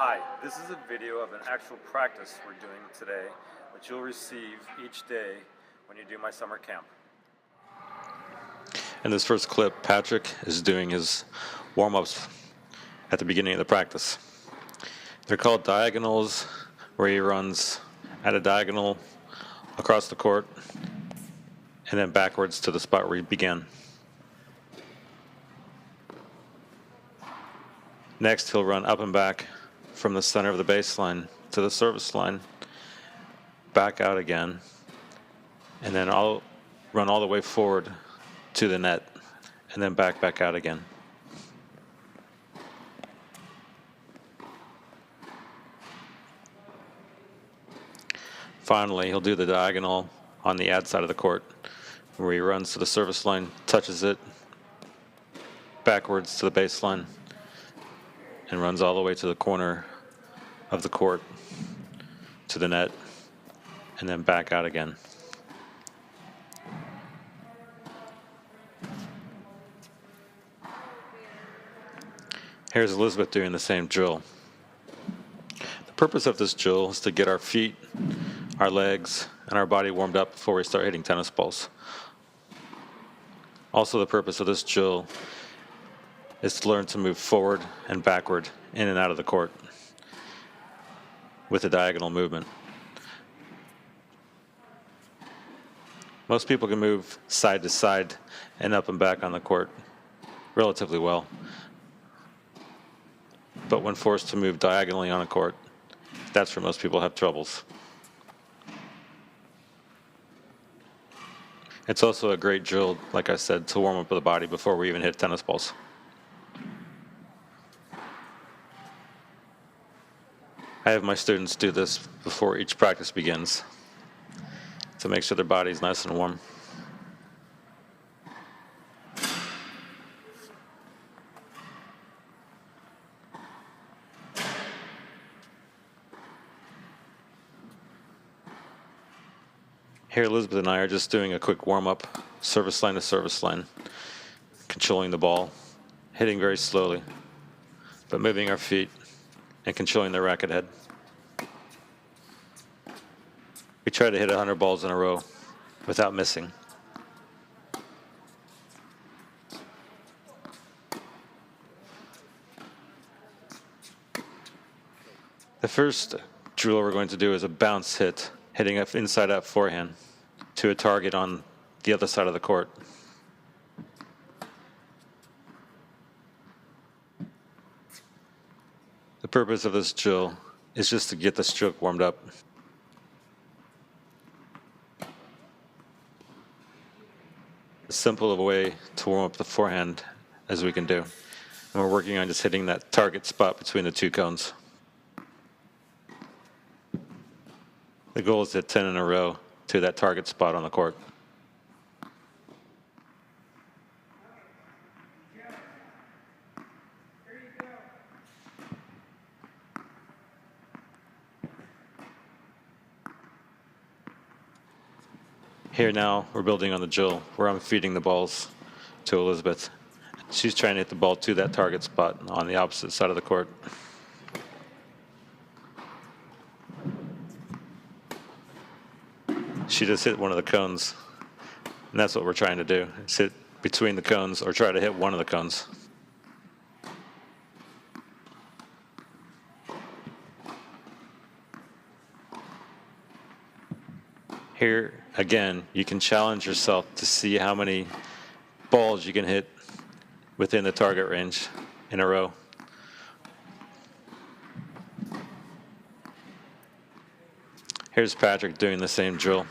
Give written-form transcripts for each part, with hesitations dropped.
Hi, this is a video of an actual practice we're doing today, which you'll receive each day when you do my summer camp. In this first clip, Patrick is doing his warm-ups at the beginning of the practice. They're called diagonals, where he runs at a diagonal across the court and then backwards to the spot where he began. Next, he'll run up and back from the center of the baseline to the service line, back out again, and then I'll run all the way forward to the net, and then back out again. Finally, he'll do the diagonal on the ad side of the court, where he runs to the service line, touches it, backwards to the baseline, and runs all the way to the corner of the court to the net, and then back out again. Here's Elizabeth doing the same drill. The purpose of this drill is to get our feet, our legs, and our body warmed up before we start hitting tennis balls. Also, the purpose of this drill is to learn to move forward and backward in and out of the court with a diagonal movement. Most people can move side to side and up and back on the court relatively well. But when forced to move diagonally on a court, that's where most people have troubles. It's also a great drill, like I said, to warm up the body before we even hit tennis balls. I have my students do this before each practice begins to make sure their body's nice and warm. Here, Elizabeth and I are just doing a quick warm-up, service line to service line, controlling the ball, hitting very slowly, but moving our feet and controlling the racket head. We try to hit 100 balls in a row without missing. The first drill we're going to do is a bounce hit, hitting an inside-out forehand to a target on the other side of the court. The purpose of this drill is just to get the stroke warmed up. As simple of a way to warm up the forehand as we can do. And we're working on just hitting that target spot between the two cones. The goal is to hit 10 in a row to that target spot on the court. Here now, we're building on the drill where I'm feeding the balls to Elizabeth. She's trying to hit the ball to that target spot on the opposite side of the court. She just hit one of the cones, and that's what we're trying to do, is hit between the cones or try to hit one of the cones. Here, again, you can challenge yourself to see how many balls you can hit within the target range in a row. Here's Patrick doing the same drill.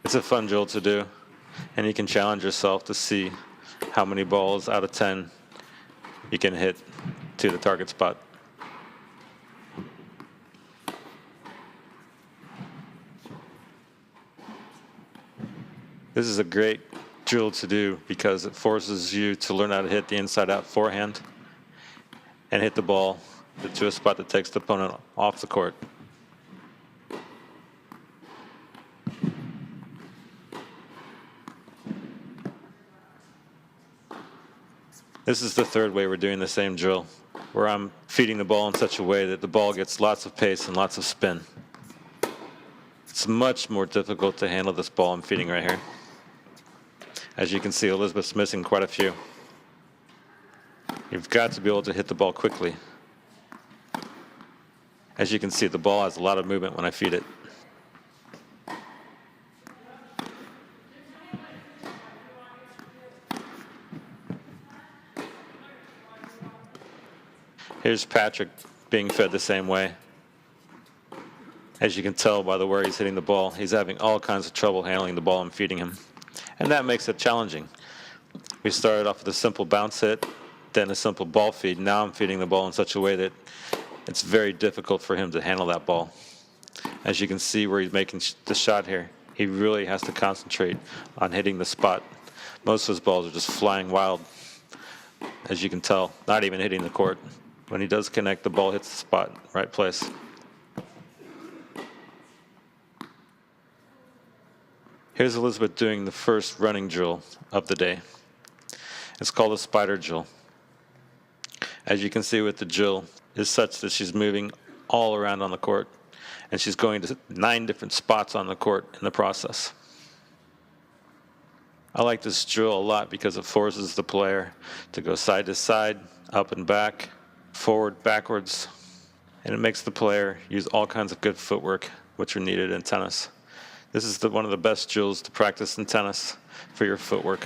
It's a fun drill to do, and you can challenge yourself to see how many balls out of 10 you can hit to the target spot. This is a great drill to do because it forces you to learn how to hit the inside-out forehand and hit the ball to a spot that takes the opponent off the court. This is the third way we're doing the same drill, where I'm feeding the ball in such a way that the ball gets lots of pace and lots of spin. It's much more difficult to handle this ball I'm feeding right here. As you can see, Elizabeth's missing quite a few. You've got to be able to hit the ball quickly. As you can see, the ball has a lot of movement when I feed it. Here's Patrick being fed the same way. As you can tell by the way he's hitting the ball, he's having all kinds of trouble handling the ball I'm feeding him. And that makes it challenging. We started off with a simple bounce hit, then a simple ball feed. Now I'm feeding the ball in such a way that it's very difficult for him to handle that ball. As you can see where he's making the shot here, he really has to concentrate on hitting the spot. Most of his balls are just flying wild. As you can tell, not even hitting the court. When he does connect, the ball hits the spot, right place. Here's Elizabeth doing the first running drill of the day. It's called a spider drill. As you can see with the drill, is such that she's moving all around on the court, and she's going to 9 different spots on the court in the process. I like this drill a lot because it forces the player to go side to side, up and back, forward, backwards, and it makes the player use all kinds of good footwork which are needed in tennis. This is one of the best drills to practice in tennis for your footwork.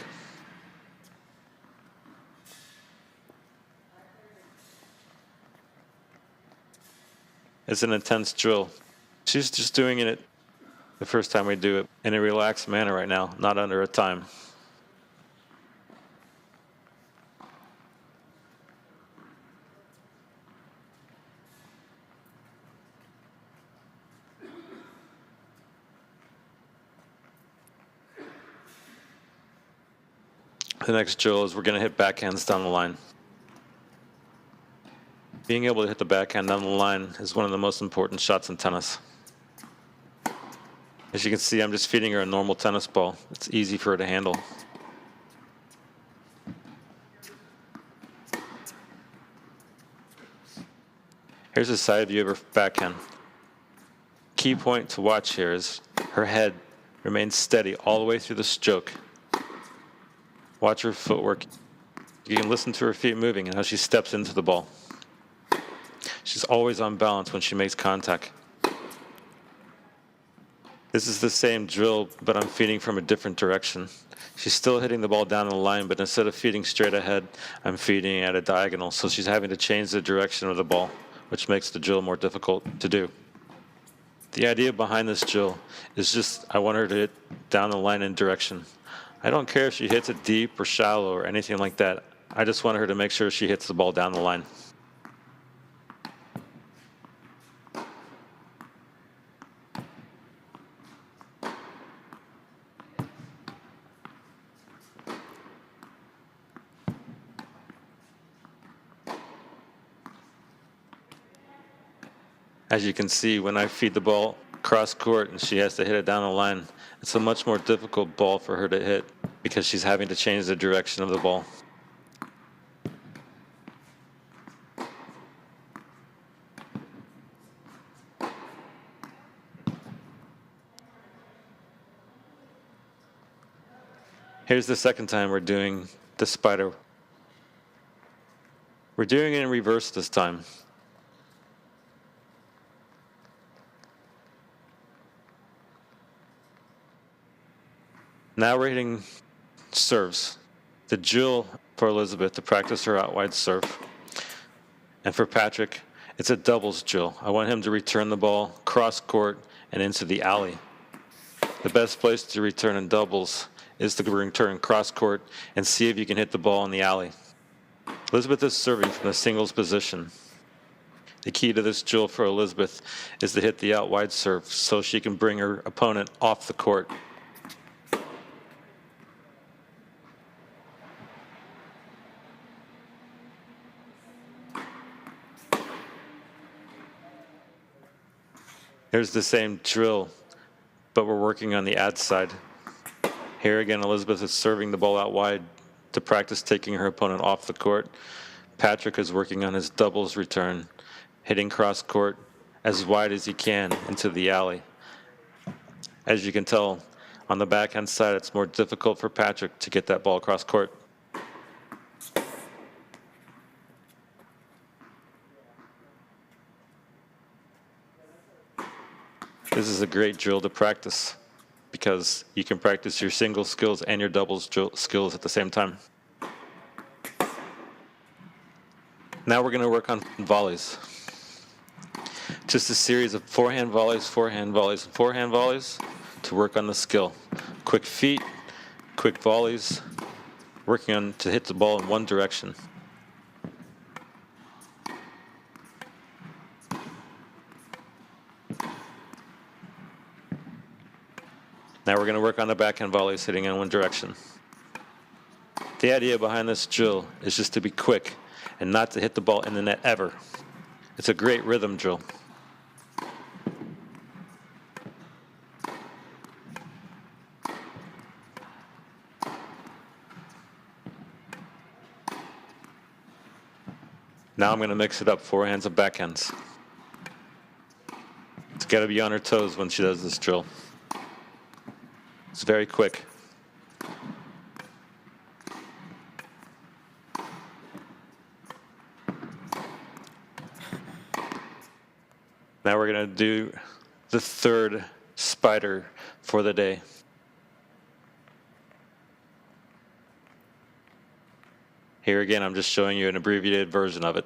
It's an intense drill. She's just doing it the first time we do it in a relaxed manner right now, not under a time. The next drill is we're going to hit backhands down the line. Being able to hit the backhand down the line is one of the most important shots in tennis. As you can see, I'm just feeding her a normal tennis ball. It's easy for her to handle. Here's a side view of her backhand. Key point to watch here is her head remains steady all the way through the stroke. Watch her footwork. You can listen to her feet moving and how she steps into the ball. She's always on balance when she makes contact. This is the same drill, but I'm feeding from a different direction. She's still hitting the ball down the line, but instead of feeding straight ahead, I'm feeding at a diagonal. So she's having to change the direction of the ball, which makes the drill more difficult to do. The idea behind this drill is just I want her to hit down the line in direction. I don't care if she hits it deep or shallow or anything like that. I just want her to make sure she hits the ball down the line. As you can see, when I feed the ball cross court and she has to hit it down the line, it's a much more difficult ball for her to hit because she's having to change the direction of the ball. Here's the second time we're doing the spider. We're doing it in reverse this time. Now we're hitting serves. The drill for Elizabeth to practice her out wide serve. And for Patrick, it's a doubles drill. I want him to return the ball cross court and into the alley. The best place to return in doubles is to return cross court and see if you can hit the ball in the alley. Elizabeth is serving from the singles position. The key to this drill for Elizabeth is to hit the out wide serve so she can bring her opponent off the court. Here's the same drill, but we're working on the ad side. Here again, Elizabeth is serving the ball out wide to practice taking her opponent off the court, Patrick is working on his doubles return, hitting cross court as wide as he can into the alley. As you can tell, on the backhand side, it's more difficult for Patrick to get that ball across court. This is a great drill to practice because you can practice your single skills and your doubles skills at the same time. Now we're going to work on volleys. Just a series of forehand volleys, forehand volleys, and forehand volleys to work on the skill. Quick feet, quick volleys, working on to hit the ball in one direction. Now we're going to work on the backhand volleys hitting in one direction. The idea behind this drill is just to be quick and not to hit the ball in the net ever. It's a great rhythm drill. Now I'm going to mix it up, forehands and backhands. It's got to be on her toes when she does this drill. It's very quick. Now we're going to do the third spider for the day. Here again, I'm just showing you an abbreviated version of it.